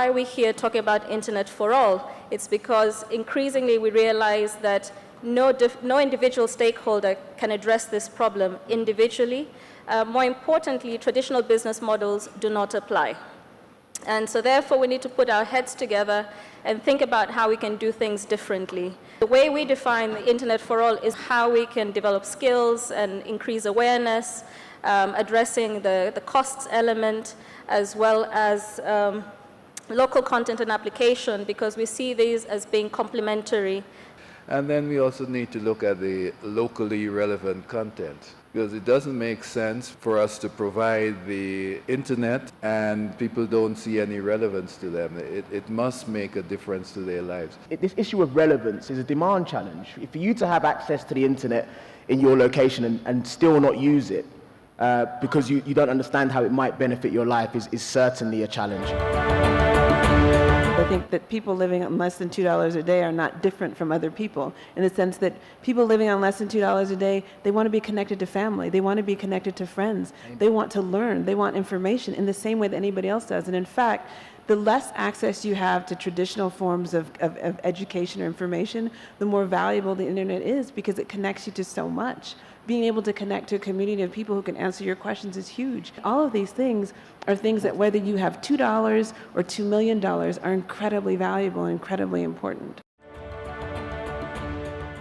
why are we here talking about Internet for All? It's because increasingly we realize that no individual stakeholder can address this problem individually. More importantly, traditional business models do not apply. And so therefore, we need to put our heads together and think about how we can do things differently. The way we define the Internet for All is how we can develop skills and increase awareness, addressing the costs element, as well as local content and application, because we see these as being complementary. And then we also need to look at the locally relevant content, because it doesn't make sense for us to provide the internet and people don't see any relevance to them. It must make a difference to their lives. This issue of relevance is a demand challenge. For you to have access to the internet in your location and still not use it because you don't understand how it might benefit your life is certainly a challenge. I think that people living on less than $2 a day are not different from other people, in the sense that people living on less than $2 a day, they want to be connected to family, they want to be connected to friends, they want to learn, they want information in the same way that anybody else does. And in fact, the less access you have to traditional forms of education or information, the more valuable the internet is, because it connects you to so much. Being able to connect to a community of people who can answer your questions is huge. All of these things are things that, whether you have $2 or $2 million, are incredibly valuable and incredibly important.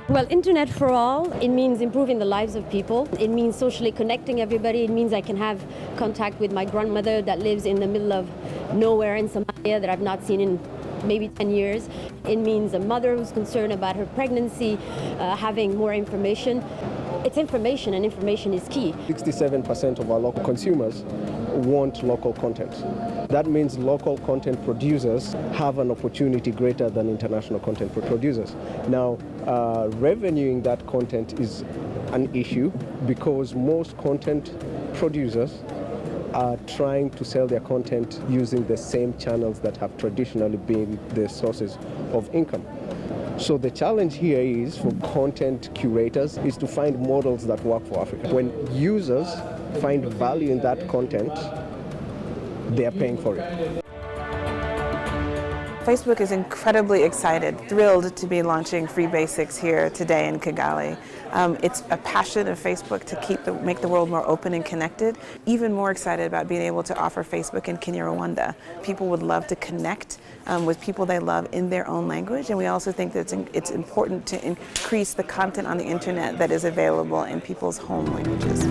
Well, Internet for All, it means improving the lives of people. It means socially connecting everybody. It means I can have contact with my grandmother that lives in the middle of nowhere in Somalia that I've not seen in maybe 10 years. It means a mother who's concerned about her pregnancy, having more information. It's information, and information is key. 67% of our local consumers want local content. That means local content producers have an opportunity greater than international content producers. Now, revenuing that content is an issue, because most content producers are trying to sell their content using the same channels that have traditionally been the sources of income. So the challenge here is for content curators is to find models that work for Africa. When users find value in that content, they are paying for it. Facebook is incredibly excited, thrilled to be launching Free Basics here today in Kigali. It's a passion of Facebook to make the world more open and connected. Even more excited about being able to offer Facebook in Kinyarwanda. People would love to connect with people they love in their own language, and we also think that it's important to increase the content on the internet that is available in people's home languages.